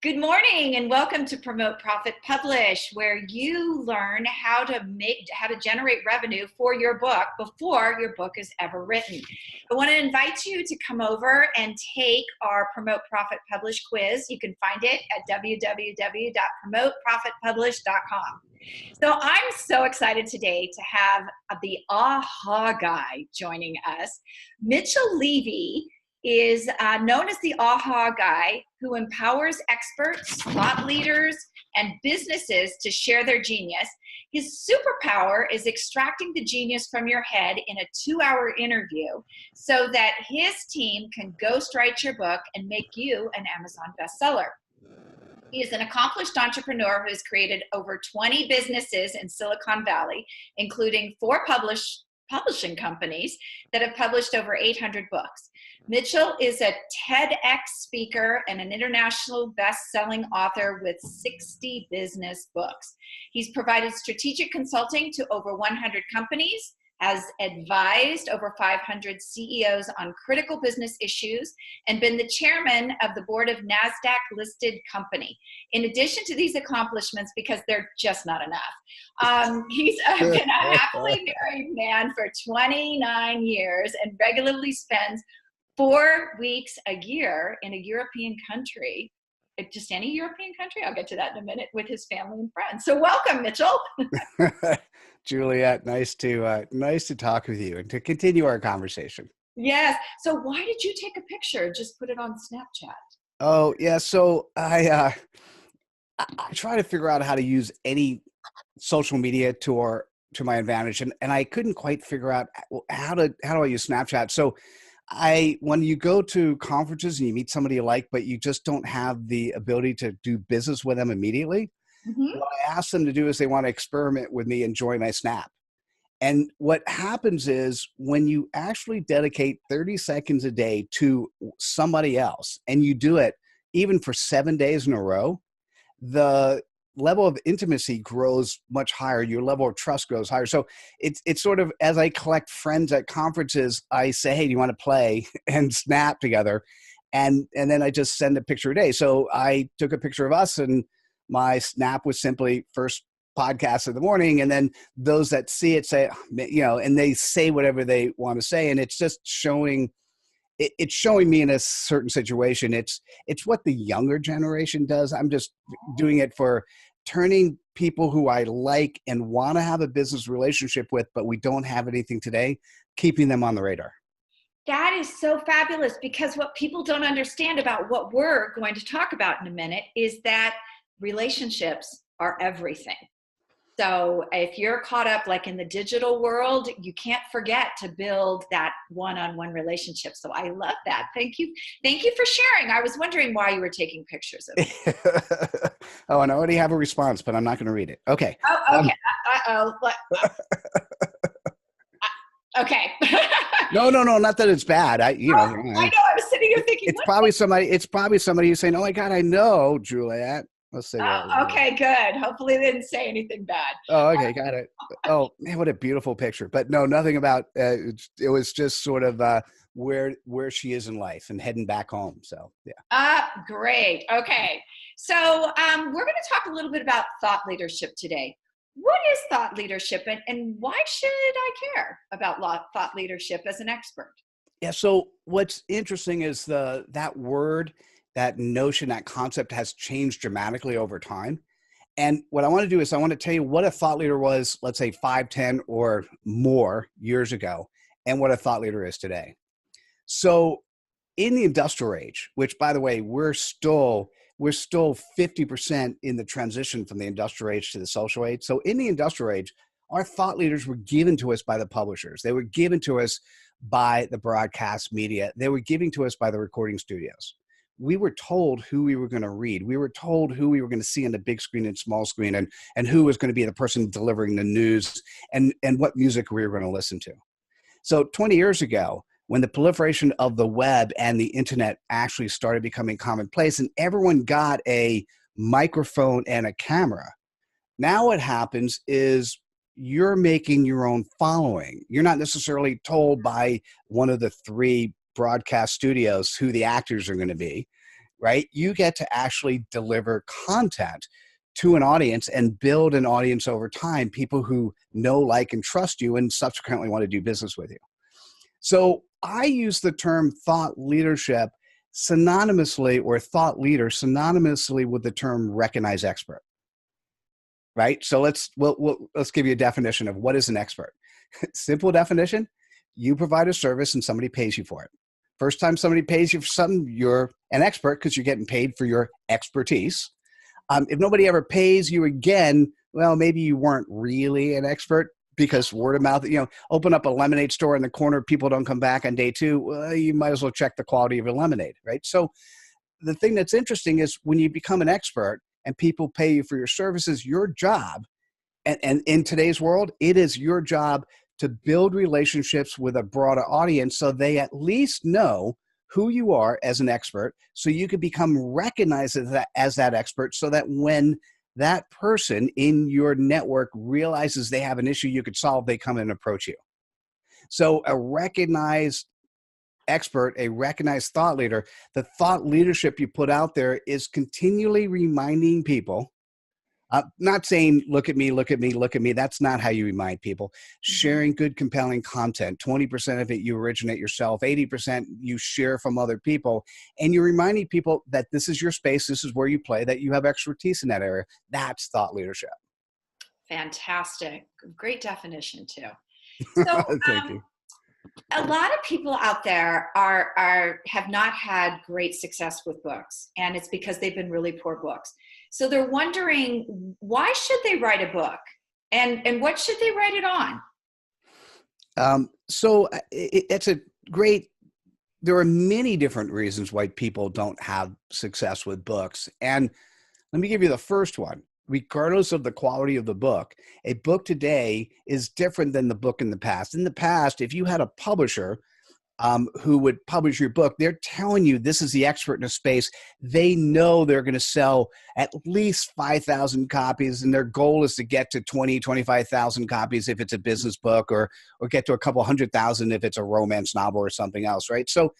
Good morning and welcome to Promote, Profit, Publish, where you learn how to generate revenue for your book before your book is ever written. I want to invite you to come over and take our Promote, Profit, Publish quiz. You can find it at www.promoteprofitpublish.com. So I'm so excited today to have the AHA guy joining us. Mitchell Levy is known as the AHA guy, who empowers experts, thought leaders, and businesses to share their genius. His superpower is extracting the genius from your head in a 2-hour interview so that his team can ghostwrite your book and make you an Amazon bestseller. He is an accomplished entrepreneur who has created over 20 businesses in Silicon Valley, including 4 publishing companies that have published over 800 books. Mitchell is a TEDx speaker and an international best-selling author with 60 business books. He's provided strategic consulting to over 100 companies, has advised over 500 CEOs on critical business issues, and been the chairman of the board of NASDAQ-listed company. In addition to these accomplishments, because they're just not enough, he's been a happily married man for 29 years and regularly spends 4 weeks a year in a European country, just any European country, I'll get to that in a minute, with his family and friends. So welcome, Mitchell. Juliet, nice to talk with you and to continue our conversation. Yes. So why did you take a picture? Just put it on Snapchat. Oh yeah. So I try to figure out how to use any social media to my advantage, and I couldn't quite figure out how do I use Snapchat. So when you go to conferences and you meet somebody you like, but you just don't have the ability to do business with them immediately, what I ask them to do is they want to experiment with me and join my Snap. And what happens is when you actually dedicate 30 seconds a day to somebody else and you do it even for 7 days in a row, the level of intimacy grows much higher. Your level of trust grows higher. So it's sort of, as I collect friends at conferences, I say, hey, do you want to play and Snap together? And then I just send a picture a day. So I took a picture of us and my Snap was simply first podcast of the morning. And then those that see it say, and they say whatever they want to say. And it's just showing me in a certain situation. It's what the younger generation does. I'm just doing it for turning people who I like and want to have a business relationship with, but we don't have anything today, keeping them on the radar. That is so fabulous, because what people don't understand about what we're going to talk about in a minute is that relationships are everything. So if you're caught up like in the digital world, you can't forget to build that one-on-one relationship. So I love that. Thank you. Thank you for sharing. I was wondering why you were taking pictures of me. Oh, and I already have a response, but I'm not going to read it. Okay. Oh, okay. Okay. No, not that it's bad. I know. I was sitting here thinking, it's probably somebody who's saying, "Oh my God, I know, Juliet." Let's say okay, good. Hopefully they didn't say anything bad. Oh, okay, got it. Oh man, what a beautiful picture. But no, nothing about it was just sort of where she is in life and heading back home. So yeah. Great. Okay. So we're going to talk a little bit about thought leadership today. What is thought leadership, and why should I care about thought leadership as an expert? Yeah. So what's interesting is that word, that notion, that concept has changed dramatically over time. And what I want to do is I want to tell you what a thought leader was, let's say 5, 10 or more years ago, and what a thought leader is today. So in the industrial age, which by the way, we're still 50% in the transition from the industrial age to the social age. So in the industrial age, our thought leaders were given to us by the publishers. They were given to us by the broadcast media. They were given to us by the recording studios. We were told who we were going to read. We were told who we were going to see on the big screen and small screen, and who was going to be the person delivering the news, and what music we were going to listen to. So 20 years ago, when the proliferation of the web and the internet actually started becoming commonplace and everyone got a microphone and a camera, now what happens is you're making your own following. You're not necessarily told by one of the 3 broadcast studios who the actors are going to be. right? You get to actually deliver content to an audience and build an audience over time, people who know, like, and trust you and subsequently want to do business with you. So I use the term thought leadership synonymously, or thought leader synonymously, with the term recognize expert, right? So let's give you a definition of what is an expert. Simple definition: you provide a service and somebody pays you for it. First time somebody pays you for something, you're an expert because you're getting paid for your expertise. If nobody ever pays you again, well, maybe you weren't really an expert, because word of mouth, open up a lemonade store in the corner, people don't come back on day two, well, you might as well check the quality of your lemonade, right? So the thing that's interesting is when you become an expert and people pay you for your services, your job, and in today's world, it is your job to build relationships with a broader audience so they at least know who you are as an expert, so you can become recognized as that expert, so that when that person in your network realizes they have an issue you could solve, they come and approach you. So a recognized expert, a recognized thought leader, the thought leadership you put out there is continually reminding people, not saying, look at me, look at me, look at me. That's not how you remind people. Sharing good, compelling content. 20% of it you originate yourself. 80% you share from other people. And you're reminding people that this is your space, this is where you play, that you have expertise in that area. That's thought leadership. Fantastic. Great definition too. So Thank you. a lot of people out there have not had great success with books, and it's because they've been really poor books. So they're wondering, why should they write a book, and what should they write it on? It's a great, there are many different reasons why people don't have success with books. And let me give you the first one. Regardless of the quality of the book, a book today is different than the book in the past. In the past, if you had a publisher who would publish your book, they're telling you this is the expert in a space. They know they're going to sell at least 5,000 copies, and their goal is to get to 20, 25,000 copies if it's a business book, or get to a couple 100,000 if it's a romance novel or something else, right? So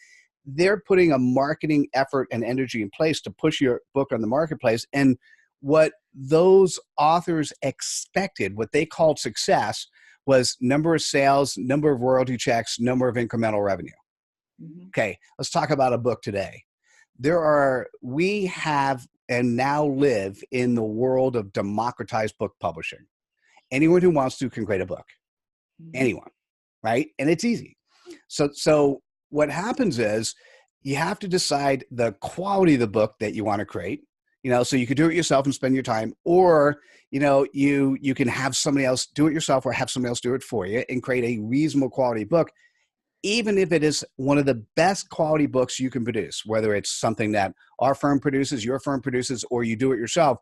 they're putting a marketing effort and energy in place to push your book on the marketplace. And what those authors expected, what they called success, was number of sales, number of royalty checks, number of incremental revenue. Mm-hmm. Okay, let's talk about a book today. We have and now live in the world of democratized book publishing. Anyone who wants to can create a book. Mm-hmm. Anyone, right? And it's easy. So what happens is you have to decide the quality of the book that you want to create. So you could do it yourself and spend your time, or, you can have somebody else do it yourself, or have somebody else do it for you and create a reasonable quality book, even if it is one of the best quality books you can produce, whether it's something that our firm produces, your firm produces, or you do it yourself.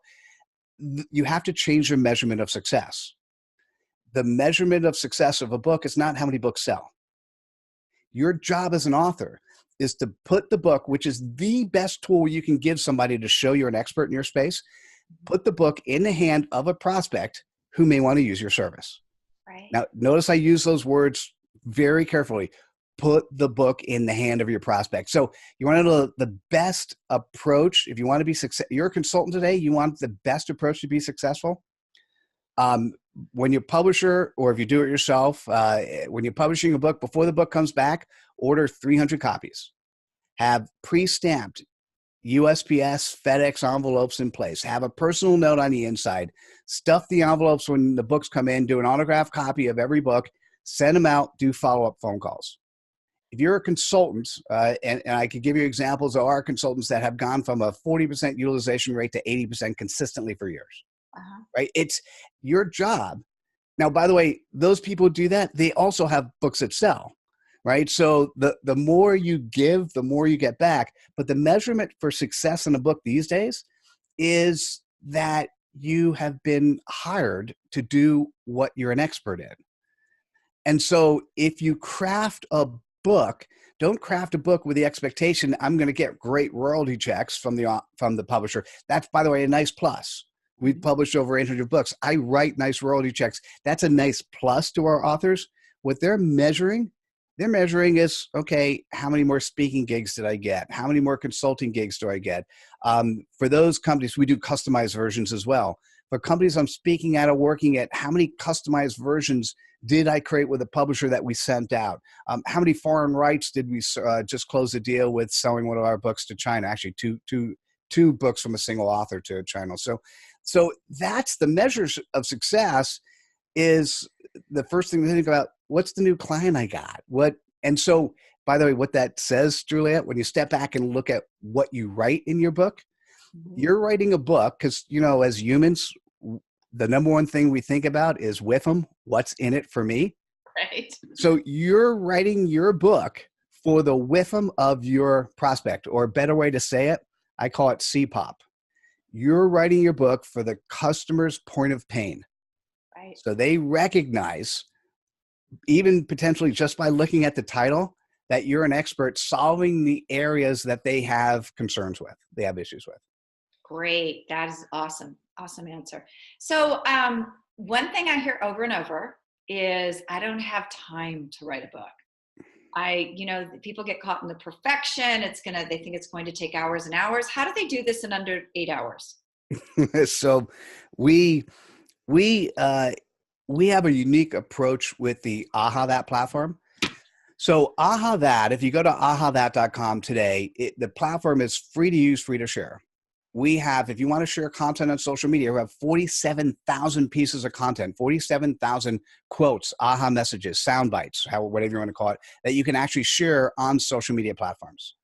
You have to change your measurement of success. The measurement of success of a book is not how many books sell. Your job as an author is to put the book, which is the best tool you can give somebody to show you're an expert in your space, put the book in the hand of a prospect who may want to use your service. Right. Now, notice I use those words very carefully. Put the book in the hand of your prospect. So you want to know the best approach. If you want to be successful, you're a consultant today, you want the best approach to be successful. When you're a publisher, or if you do it yourself, when you're publishing a book, before the book comes back, order 300 copies. Have pre-stamped USPS, FedEx envelopes in place. Have a personal note on the inside. Stuff the envelopes when the books come in. Do an autographed copy of every book. Send them out. Do follow-up phone calls. If you're a consultant, and I could give you examples of our consultants that have gone from a 40% utilization rate to 80% consistently for years. Right? It's your job. Now, by the way, those people who do that, they also have books that sell, right? So the more you give, the more you get back. But the measurement for success in a book these days is that you have been hired to do what you're an expert in. And so if you craft a book, don't craft a book with the expectation I'm going to get great royalty checks from the publisher. That's, by the way, a nice plus. We've published over 800 books. I write nice royalty checks. That's a nice plus to our authors. What they're measuring they're measuring is, okay, how many more speaking gigs did I get? How many more consulting gigs do I get? For those companies, we do customized versions as well. For companies I'm speaking at or working at, how many customized versions did I create with a publisher that we sent out? How many foreign rights did we just close a deal with selling one of our books to China? Actually, two books from a single author to China. So that's the measures of success. Is the first thing to think about, what's the new client I got? And so, by the way, what that says, Juliet, when you step back and look at what you write in your book, you're writing a book because, as humans, the number one thing we think about is with them, what's in it for me? Right. So you're writing your book for the with them of your prospect, or a better way to say it, I call it CPOP. You're writing your book for the customer's point of pain. Right. So they recognize, even potentially just by looking at the title, that you're an expert solving the areas that they have concerns with, they have issues with. Great. That is awesome. Awesome answer. So one thing I hear over and over is, I don't have time to write a book. People get caught in the perfection. They think it's going to take hours and hours. How do they do this in under 8 hours? So we have a unique approach with the AHAthat platform. So AHAthat, if you go to AHAthat.com today, the platform is free to use, free to share. We have, if you want to share content on social media, we have 47,000 pieces of content, 47,000 quotes, aha messages, sound bites, whatever you want to call it, that you can actually share on social media platforms.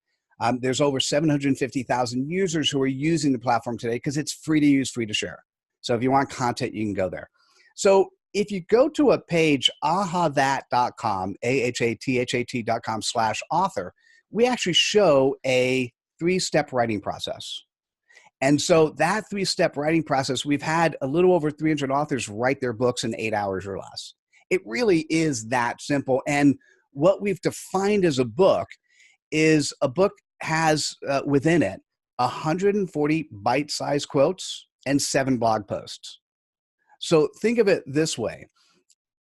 There's over 750,000 users who are using the platform today because it's free to use, free to share. So if you want content, you can go there. So if you go to a page, AHAthat.com, AHAthat.com/author, we actually show a 3-step writing process. And so that 3-step writing process, we've had a little over 300 authors write their books in 8 hours or less. It really is that simple. And what we've defined as a book is, a book has within it 140 bite-sized quotes and 7 blog posts. So think of it this way.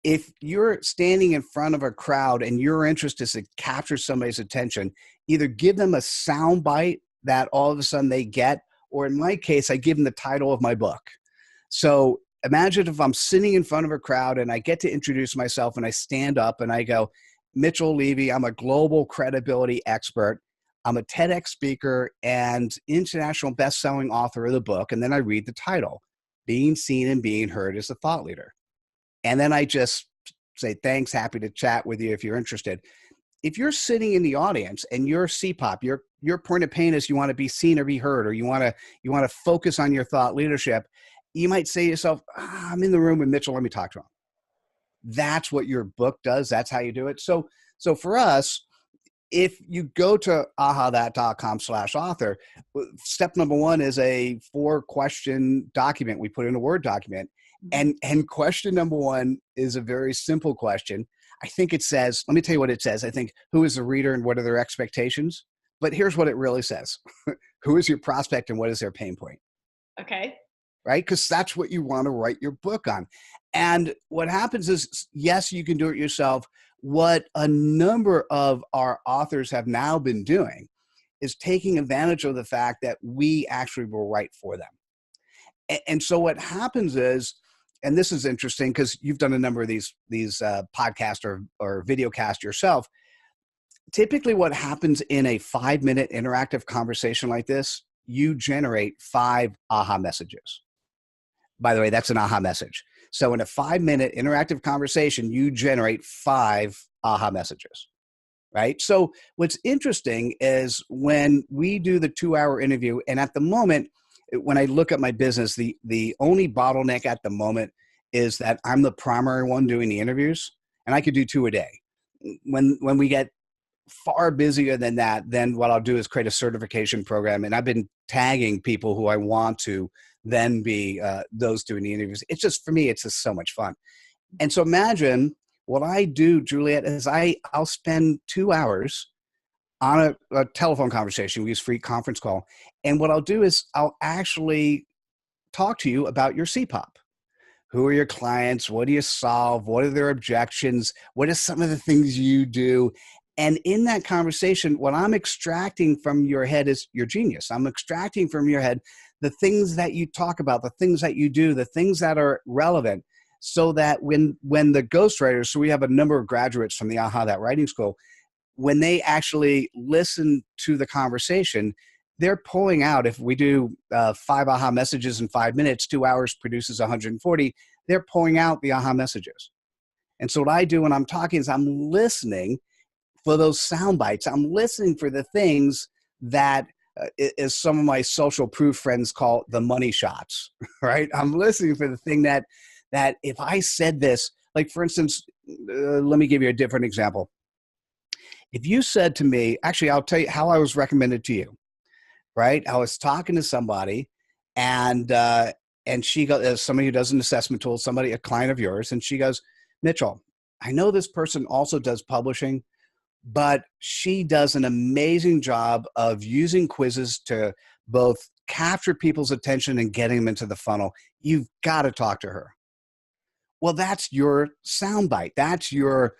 If you're standing in front of a crowd and your interest is to capture somebody's attention, either give them a sound bite that all of a sudden they get, or in my case, I give them the title of my book. So imagine if I'm sitting in front of a crowd and I get to introduce myself and I stand up and I go, Mitchell Levy, I'm a global credibility expert. I'm a TEDx speaker and international best-selling author of the book. And then I read the title, Being Seen and Being Heard as a Thought Leader. And then I just say, thanks, happy to chat with you if you're interested. If you're sitting in the audience and you're CPOP, your point of pain is you want to be seen or be heard, or you want to focus on your thought leadership, you might say to yourself, I'm in the room with Mitchell, let me talk to him. That's what your book does. That's how you do it. So for us, if you go to AHAthat.com/author, step number 1 is a 4-question document we put in a Word document. And question number 1 is a very simple question. I think it says, let me tell you what it says. I think, who is the reader and what are their expectations? But here's what it really says. Who is your prospect and what is their pain point? Okay. Right? Because that's what you want to write your book on. And what happens is, yes, you can do it yourself. What a number of our authors have now been doing is taking advantage of the fact that we actually will write for them. And so what happens is, and this is interesting because you've done a number of these podcasts or video cast yourself. Typically what happens in a 5-minute interactive conversation like this, you generate 5 aha messages. By the way, that's an aha message. So in a 5-minute interactive conversation, you generate 5 aha messages, right? So what's interesting is when we do the 2-hour interview, and at the moment, when I look at my business, the only bottleneck at the moment is that I'm the primary one doing the interviews, and I could do 2 a day. When we get far busier than that, then what I'll do is create a certification program, and I've been tagging people who I want to then be those doing the interviews. It's just, for me, it's just so much fun. And so imagine what I do, Juliet, is I'll spend 2 hours on a telephone conversation. We use free conference call. And what I'll do is I'll actually talk to you about your CPOP. Who are your clients? What do you solve? What are their objections? What are some of the things you do? And in that conversation, what I'm extracting from your head is your genius. I'm extracting from your head the things that you talk about, the things that you do, the things that are relevant, so that when the ghostwriters, so we have a number of graduates from the AHAthat writing school, when they actually listen to the conversation, they're pulling out, if we do 5 aha messages in 5 minutes, 2 hours produces 140, they're pulling out the aha messages. And so what I do when I'm talking is I'm listening for those sound bites. I'm listening for the things that, as some of my social proof friends call the money shots, right? I'm listening for the thing that if I said this, like for instance, let me give you a different example. If you said to me, actually, I'll tell you how I was recommended to you, right? I was talking to somebody, and she goes, somebody who does an assessment tool, a client of yours, and she goes, Mitchell, I know this person also does publishing, but she does an amazing job of using quizzes to both capture people's attention and getting them into the funnel. You've got to talk to her. Well, that's your soundbite. That's your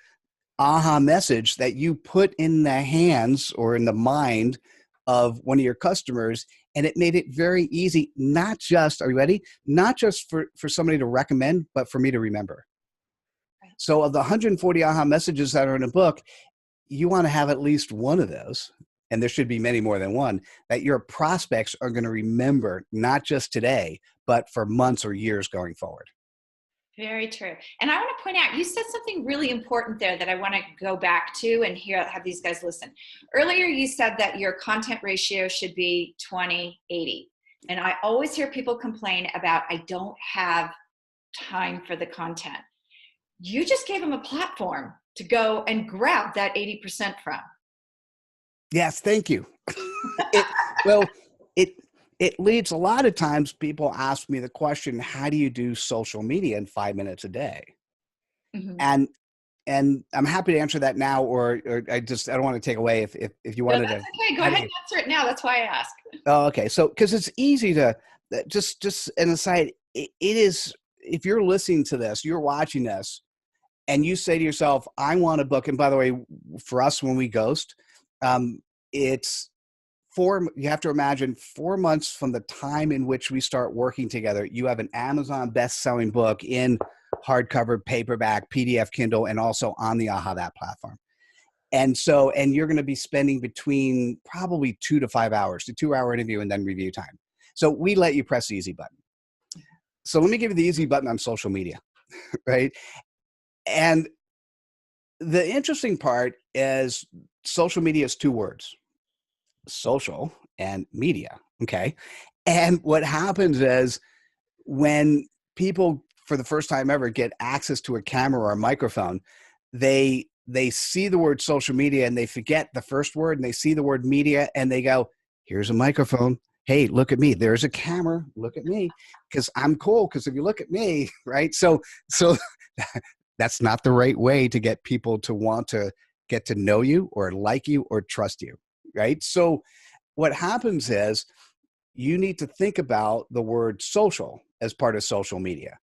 aha message that you put in the hands or in the mind of one of your customers. And it made it very easy, not just, are you ready? Not just for somebody to recommend, but for me to remember. So of the 140 aha messages that are in a book, you want to have at least one of those, and there should be many more than one, that your prospects are going to remember, not just today, but for months or years going forward. Very true. And I want to point out, you said something really important there that I want to go back to and have these guys listen. Earlier, you said that your content ratio should be 20-80. And I always hear people complain about, I don't have time for the content. You just gave them a platform to go and grab that 80% from. Yes, thank you. It leads, a lot of times people ask me the question, how do you do social media in 5 minutes a day? Mm-hmm. And I'm happy to answer that now, or I don't want to take away if you wanted to. Okay, go ahead and answer it now. That's why I asked. Oh, okay. So, because it's easy to just an aside, it is, if you're listening to this, you're watching this, and you say to yourself, I want a book. And by the way, for us, when we ghost, it's you have to imagine 4 months from the time in which we start working together, you have an Amazon best-selling book in hardcover, paperback, PDF, Kindle, and also on the AHAthat platform. And you're going to be spending between probably 2 to 5 hours, the 2-hour interview and then review time. So we let you press the easy button. So let me give you the easy button on social media, right? And the interesting part is social media is 2 words. Social and media. Okay. And what happens is when people for the first time ever get access to a camera or a microphone, they see the word social media and they forget the first word, and they see the word media and they go, here's a microphone. Hey, look at me. There's a camera. Look at me. Because I'm cool. Because if you look at me, right? So that's not the right way to get people to want to get to know you or like you or trust you. Right? So what happens is you need to think about the word social as part of social media.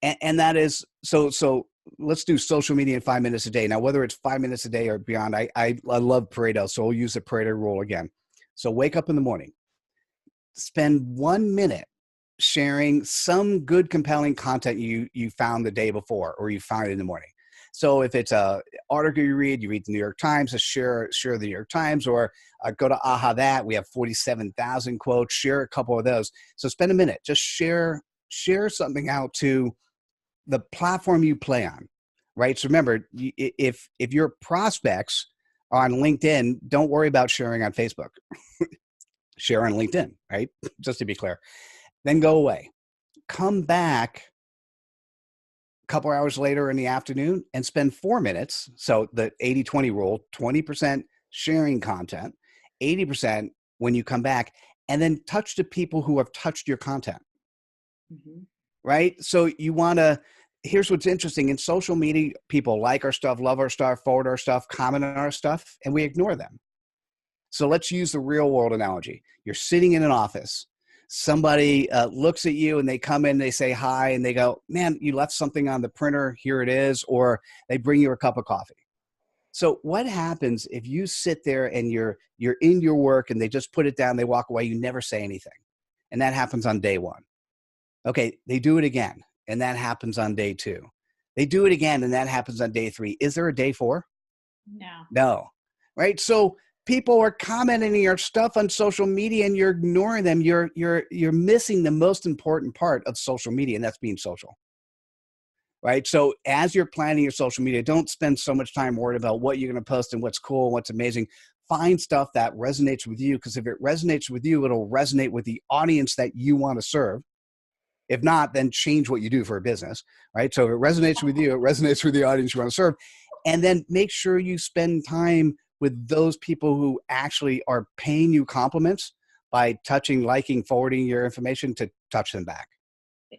And that is, so let's do social media in 5 minutes a day. Now, whether it's 5 minutes a day or beyond, I love Pareto. So we'll use the Pareto rule again. So wake up in the morning, spend 1 minute sharing some good, compelling content you found the day before, or you found it in the morning. So if it's a article you read the New York Times, share the New York Times, or go to AHAthat. We have 47,000 quotes. Share a couple of those. So spend a minute, just share something out to the platform you play on, right? So remember, if your prospects are on LinkedIn, don't worry about sharing on Facebook. Share on LinkedIn, right? Just to be clear. Then go away. Come back couple hours later in the afternoon and spend 4 minutes. So the 80-20 rule, 20% sharing content, 80% when you come back, and then touch the people who have touched your content. Mm-hmm. Right? So you want to, here's what's interesting. In social media, people like our stuff, love our stuff, forward our stuff, comment on our stuff, and we ignore them. So let's use the real world analogy. You're sitting in an office. somebody looks at you and they come in, they say hi, and they go, man, you left something on the printer, here it is, or they bring you a cup of coffee. So what happens if you sit there and you're in your work and they just put it down, they walk away, you never say anything? And that happens on day one. Okay, they do it again, and that happens on day two. They do it again, and that happens on day three. Is there a day four? No. No, right? So people are commenting on your stuff on social media, and you're ignoring them. You're missing the most important part of social media, and that's being social. Right. So as you're planning your social media, don't spend so much time worried about what you're going to post and what's cool and what's amazing. Find stuff that resonates with you, because if it resonates with you, it'll resonate with the audience that you want to serve. If not, then change what you do for a business. Right. So if it resonates with you, it resonates with the audience you want to serve. And then make sure you spend time with those people who actually are paying you compliments by touching, liking, forwarding your information to touch them back.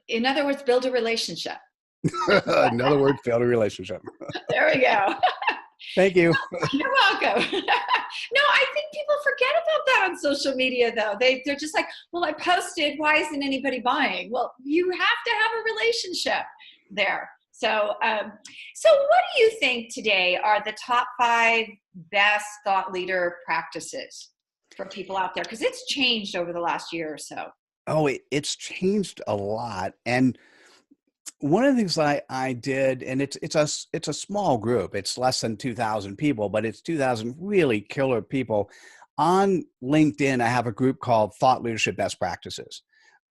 In other words, build a relationship. Another word, failed a relationship. There we go. Thank you. You're welcome. No, I think people forget about that on social media, though. They're just like, well, I posted. Why isn't anybody buying? Well, you have to have a relationship there. So what do you think today are the top 5 best thought leader practices for people out there? Because it's changed over the last year or so. Oh, it's changed a lot. And one of the things I did, and it's a small group. It's less than 2,000 people, but it's 2,000 really killer people. On LinkedIn, I have a group called Thought Leadership Best Practices.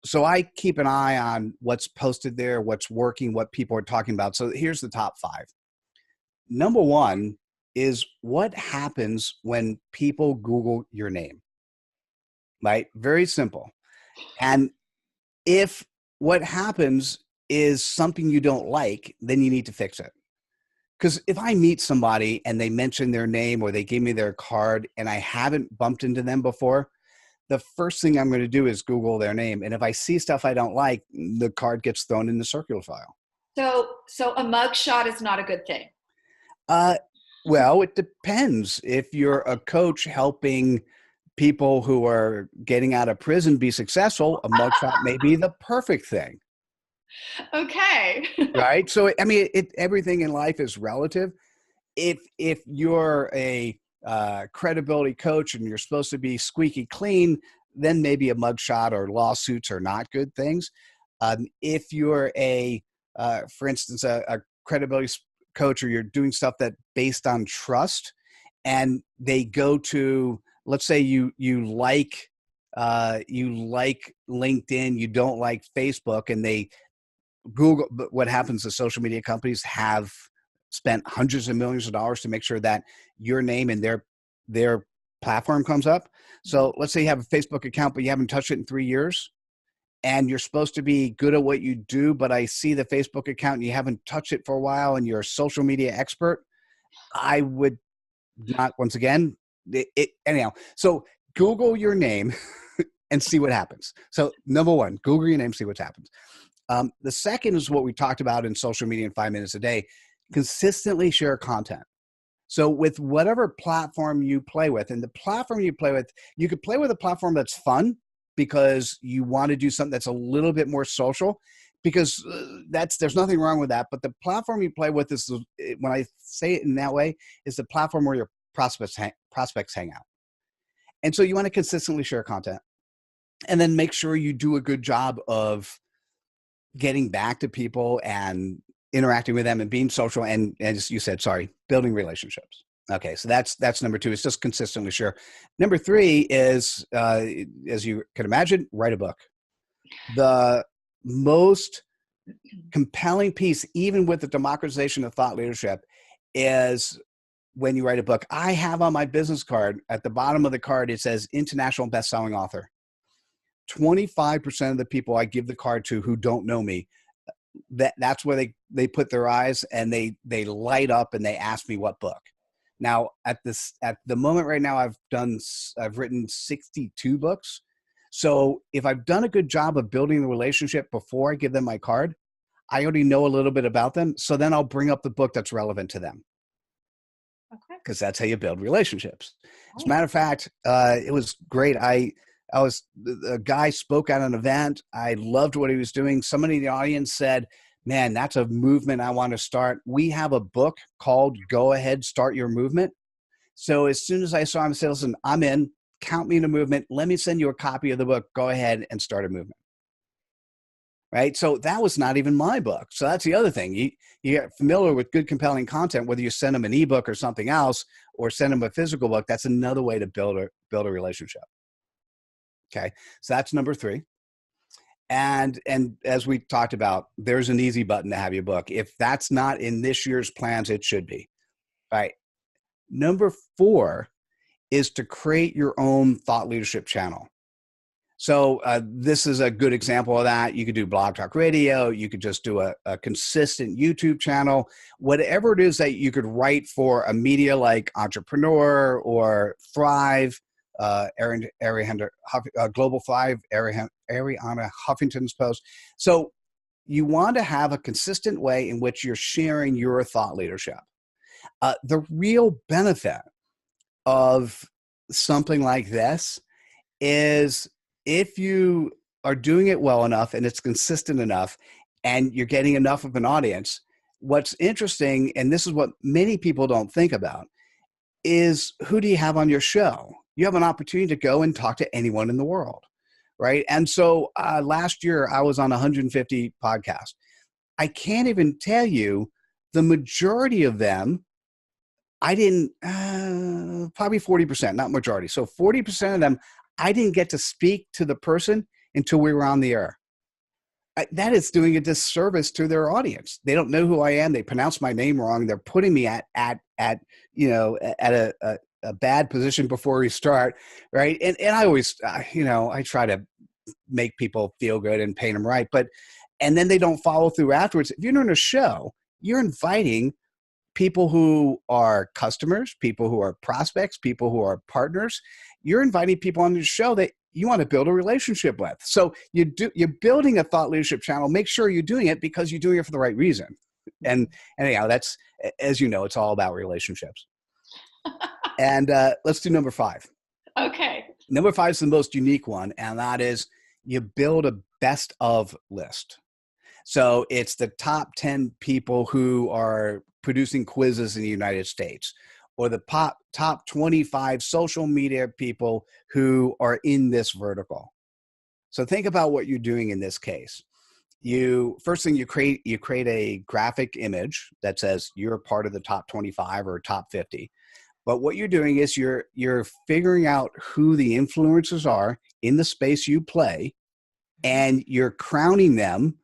So I keep an eye on what's posted there, what's working, what people are talking about. So here's the top 5. Number 1 is what happens when people Google your name, right? Very simple. And if what happens is something you don't like, then you need to fix it. Because if I meet somebody and they mention their name or they give me their card and I haven't bumped into them before, the first thing I'm going to do is Google their name. And if I see stuff I don't like, the card gets thrown in the circular file. So a mugshot is not a good thing. Well, it depends. If you're a coach helping people who are getting out of prison be successful, a mugshot may be the perfect thing. Okay. Right. So, I mean, everything in life is relative. If you're a credibility coach and you're supposed to be squeaky clean, then maybe a mugshot or lawsuits are not good things. If you're for instance, a credibility coach, or you're doing stuff that based on trust, and they go to, let's say you like LinkedIn, you don't like Facebook, and they Google. But what happens is social media companies have spent hundreds of millions of dollars to make sure that your name and their platform comes up. So let's say you have a Facebook account, but you haven't touched it in 3 years, and you're supposed to be good at what you do, but I see the Facebook account and you haven't touched it for a while and you're a social media expert. I would not, once again, anyhow. So Google your name and see what happens. So number 1, Google your name, see what happens. The second is what we talked about in social media in 5 minutes a day. Consistently share content. So with whatever platform you play with, and the platform you play with, you could play with a platform that's fun because you want to do something that's a little bit more social, because there's nothing wrong with that. But the platform you play with is, when I say it in that way, is the platform where your prospects hang out. And so you want to consistently share content, and then make sure you do a good job of getting back to people and interacting with them and being social, and as you said, building relationships. Okay, so that's number 2. It's just consistently share. Number 3 is, as you can imagine, write a book. The most compelling piece, even with the democratization of thought leadership, is when you write a book. I have on my business card, at the bottom of the card, it says international best-selling author. 25% of the people I give the card to who don't know me, that's where they put their eyes, and they light up and they ask me what book. Now at the moment right now, I've written 62 books. So if I've done a good job of building the relationship before I give them my card, I already know a little bit about them. So then I'll bring up the book that's relevant to them. Okay. Because that's how you build relationships. As a matter of fact, it was great. The guy spoke at an event. I loved what he was doing. Somebody in the audience said, man, that's a movement I want to start. We have a book called Go Ahead, Start Your Movement. So as soon as I saw him, I said, listen, I'm in, count me in a movement. Let me send you a copy of the book. Go ahead and start a movement. Right. So that was not even my book. So that's the other thing. You get familiar with good, compelling content, whether you send them an ebook or something else, or send them a physical book. That's another way to build a relationship. Okay. So that's number 3. And as we talked about, there's an easy button to have your book. If that's not in this year's plans, it should be. All right. Number 4 is to create your own thought leadership channel. So this is a good example of that. You could do Blog Talk Radio. You could just do a consistent YouTube channel, whatever it is that you could write for a media like Entrepreneur or Thrive, Global Thrive, Ariana Huffington's post. So you want to have a consistent way in which you're sharing your thought leadership. The real benefit of something like this is if you are doing it well enough and it's consistent enough and you're getting enough of an audience, what's interesting, and this is what many people don't think about, is who do you have on your show? You have an opportunity to go and talk to anyone in the world, right? And so last year I was on 150 podcasts. I can't even tell you the majority of them. I didn't, probably 40%, not majority. So 40% of them, I didn't get to speak to the person until we were on the air. That is doing a disservice to their audience. They don't know who I am. They pronounce my name wrong. They're putting me at a bad position before we start, right? And I always, I try to make people feel good and paint them right. And then they don't follow through afterwards. If you're doing a show, you're inviting people who are customers, people who are prospects, people who are partners. You're inviting people on your show that you want to build a relationship with. So you're building a thought leadership channel. Make sure you're doing it because you're doing it for the right reason. And anyhow, that's, as you know, it's all about relationships. And let's do number 5. Okay. Number 5 is the most unique one, and that is you build a best of list. So it's the top 10 people who are producing quizzes in the United States, or the top 25 social media people who are in this vertical. So think about what you're doing in this case. First thing you create a graphic image that says you're part of the top 25 or top 50. But what you're doing is you're figuring out who the influencers are in the space you play, and you're crowning them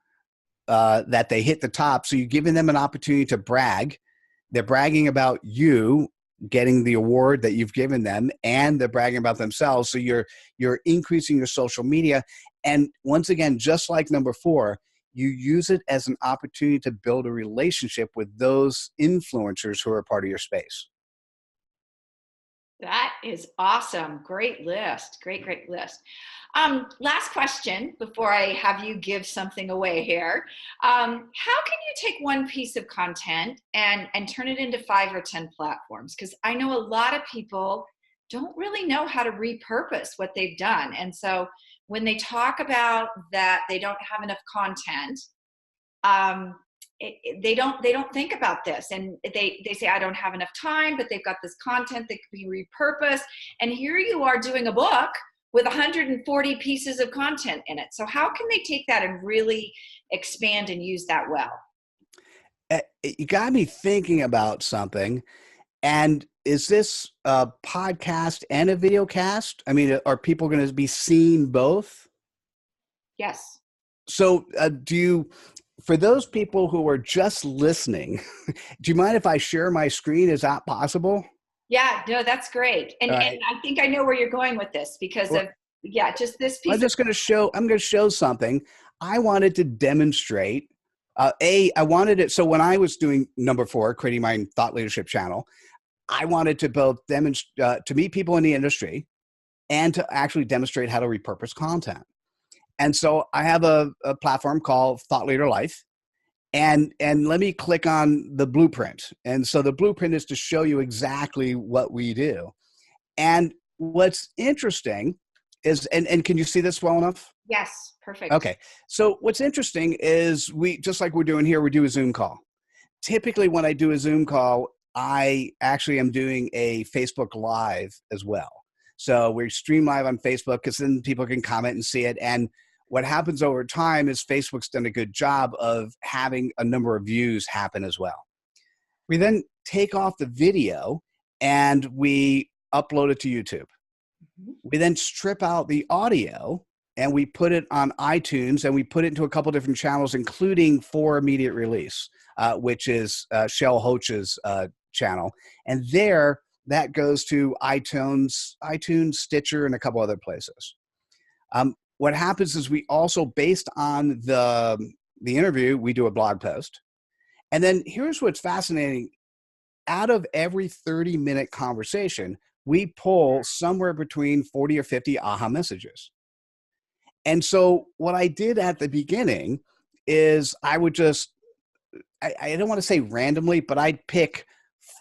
that they hit the top. So you're giving them an opportunity to brag. They're bragging about you getting the award that you've given them, and they're bragging about themselves. So you're increasing your social media. And once again, just like number 4, you use it as an opportunity to build a relationship with those influencers who are part of your space. That is awesome. Great list. Great list. Last question before I have you give something away here. How can you take one piece of content and turn it into 5 or 10 platforms? Because I know a lot of people don't really know how to repurpose what they've done. And so when they talk about that they don't have enough content, they don't think about this, and they say, I don't have enough time, but they've got this content that could be repurposed. And here you are doing a book with 140 pieces of content in it. So how can they take that and really expand and use that well? You got me thinking about something. And is this a podcast and a video cast? I mean, are people going to be seeing both? Yes. So for those people who are just listening, do you mind if I share my screen? Is that possible? Yeah, no, that's great. And right. And I think I know where you're going with this because of, just this piece. I'm going to show something. I wanted to demonstrate, I wanted it. So when I was doing number 4, creating my thought leadership channel, I wanted to both demonstrate, to meet people in the industry and to actually demonstrate how to repurpose content. And so I have a platform called Thought Leader Life. And let me click on the blueprint. And so the blueprint is to show you exactly what we do. And what's interesting And can you see this well enough? Yes, perfect. Okay. So what's interesting is we, just like we're doing here, we do a Zoom call. Typically when I do a Zoom call, I actually am doing a Facebook Live as well. So we stream live on Facebook because then people can comment and see it. And what happens over time is Facebook's done a good job of having a number of views happen as well. We then take off the video and we upload it to YouTube. Mhm. We then strip out the audio and we put it on iTunes, and we put it into a couple different channels, including for immediate release, which is Shell Hoach's channel. And there, that goes to iTunes, Stitcher, and a couple other places. What happens is we also, based on the interview, we do a blog post. And then here's what's fascinating. Out of every 30-minute conversation, we pull somewhere between 40 or 50 aha messages. And so what I did at the beginning is I would just, I don't want to say randomly, but I'd pick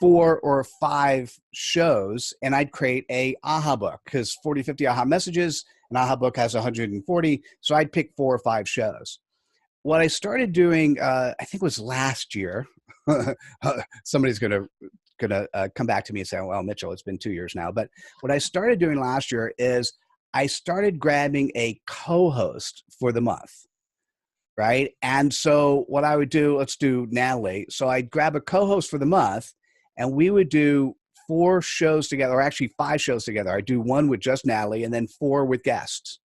4 or 5 shows and I'd create a aha book, because 40, 50 aha messages, an aha book has 140. So I'd pick 4 or 5 shows. What I started doing, I think it was last year, somebody's going to come back to me and say, well, Mitchell, it's been 2 years now. But what I started doing last year is I started grabbing a co-host for the month, right? And so what I would do, let's do Natalie. So I'd grab a co-host for the month, and we would do 4 shows together, or actually 5 shows together. I'd do 1 with just Natalie and then 4 with guests.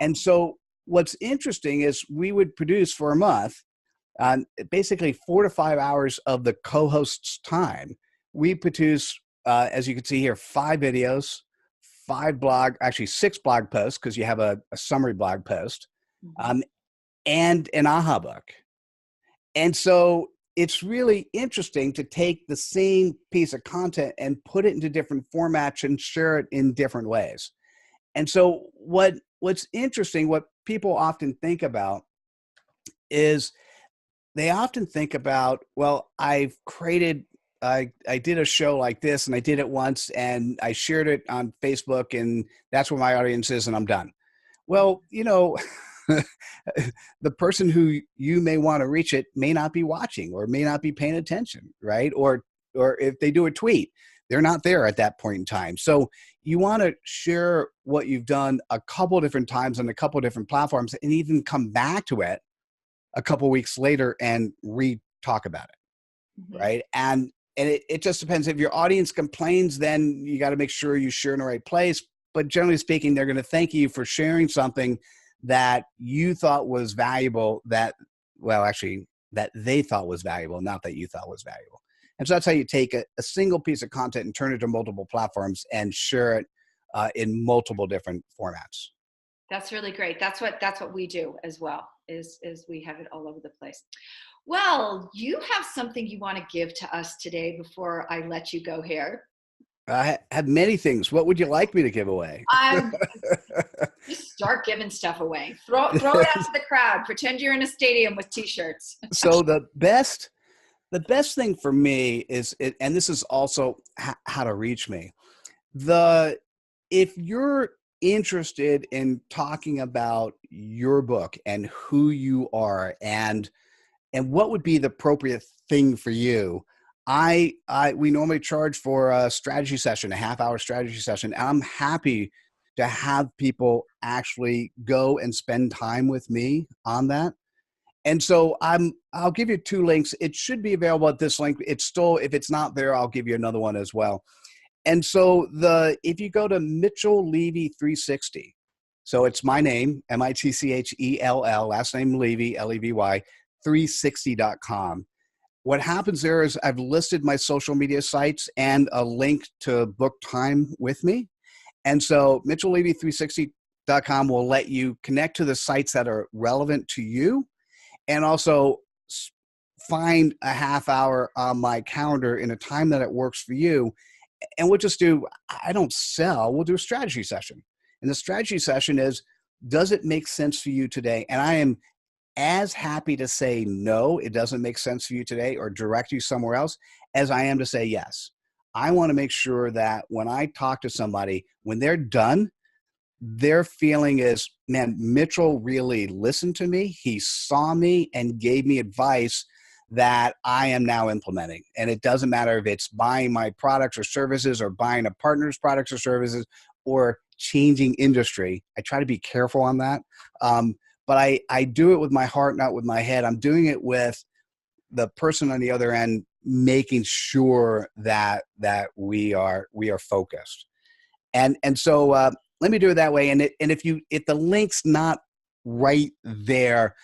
And so what's interesting is we would produce for a month, basically 4 to 5 hours of the co-host's time. We produce, as you can see here, 5 videos, 6 blog posts, because you have a summary blog post, and an aha book. And so it's really interesting to take the same piece of content and put it into different formats and share it in different ways. And so what's interesting, what people often think about is they often think about, well, I did a show like this and I did it once and I shared it on Facebook and that's where my audience is and I'm done. Well, the person who you may want to reach it may not be watching or may not be paying attention, right? Or if they do a tweet, they're not there at that point in time. So you want to share what you've done a couple different times on a couple different platforms and even come back to it a couple weeks later and re-talk about it, right? And it just depends. If your audience complains, then you got to make sure you share in the right place. But generally speaking, they're going to thank you for sharing something that you thought was valuable, that they thought was valuable, not that you thought was valuable. And so that's how you take a single piece of content and turn it to multiple platforms and share it in multiple different formats. That's really great. That's what we do as well, is we have it all over the place. Well, you have something you want to give to us today before I let you go here. I have many things. What would you like me to give away? Just start giving stuff away. Throw it out to the crowd. Pretend you're in a stadium with T-shirts. So the best thing for me is, and this is also how to reach me. If you're interested in talking about your book and who you are and what would be the appropriate thing for you, we normally charge for a strategy session, a half-hour strategy session. And I'm happy to have people actually go and spend time with me on that. And so I'll give you 2 links. It should be available at this link. It's still, if it's not there, I'll give you another one as well. And so if you go to Mitchell Levy 360, so it's my name, Mitchell, last name Levy, Levy, 360.com. What happens there is I've listed my social media sites and a link to book time with me. And so MitchellLevy360.com will let you connect to the sites that are relevant to you and also find a half hour on my calendar in a time that it works for you. And we'll just I don't sell, we'll do a strategy session. And the strategy session is, does it make sense for you today? And I am as happy to say, no, it doesn't make sense for you today, or direct you somewhere else, as I am to say, yes. I want to make sure that when I talk to somebody, when they're done, their feeling is, man, Mitchell really listened to me. He saw me and gave me advice that I am now implementing. And it doesn't matter if it's buying my products or services or buying a partner's products or services or changing industry. I try to be careful on that. But I do it with my heart, not with my head. I'm doing it with the person on the other end, making sure that we are focused. And so let me do it that way. And if the link's not right there,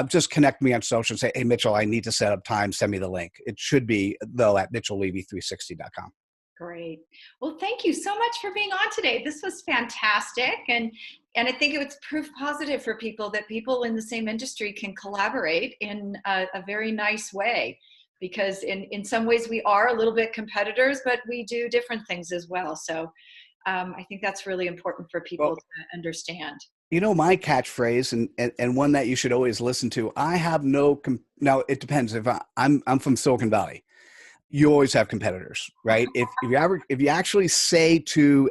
just connect me on social and say, hey, Mitchell, I need to set up time. Send me the link. It should be, though, at mitchellevy360.com. Great. Well, thank you so much for being on today. This was fantastic. And I think it was proof positive for people that people in the same industry can collaborate in a very nice way, because in some ways we are a little bit competitors, but we do different things as well. So I think that's really important for people to understand. You know, my catchphrase and one that you should always listen to, I have no, now it depends. If I'm from Silicon Valley, you always have competitors, right? If you actually say to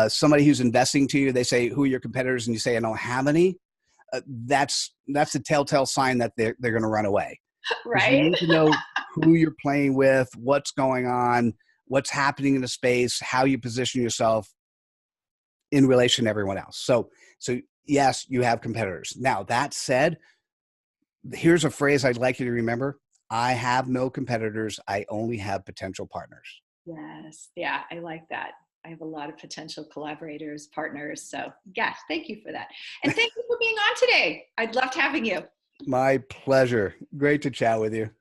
somebody who's investing to you, they say, who are your competitors? And you say, I don't have any. That's a telltale sign that they're going to run away. Because you Right? need to know who you're playing with, what's going on, what's happening in the space, how you position yourself in relation to everyone else. So yes, you have competitors. Now, that said, here's a phrase I'd like you to remember. I have no competitors. I only have potential partners. Yes. Yeah, I like that. I have a lot of potential collaborators, partners. So, gosh, thank you for that. And thank you for being on today. I'd loved having you. My pleasure. Great to chat with you.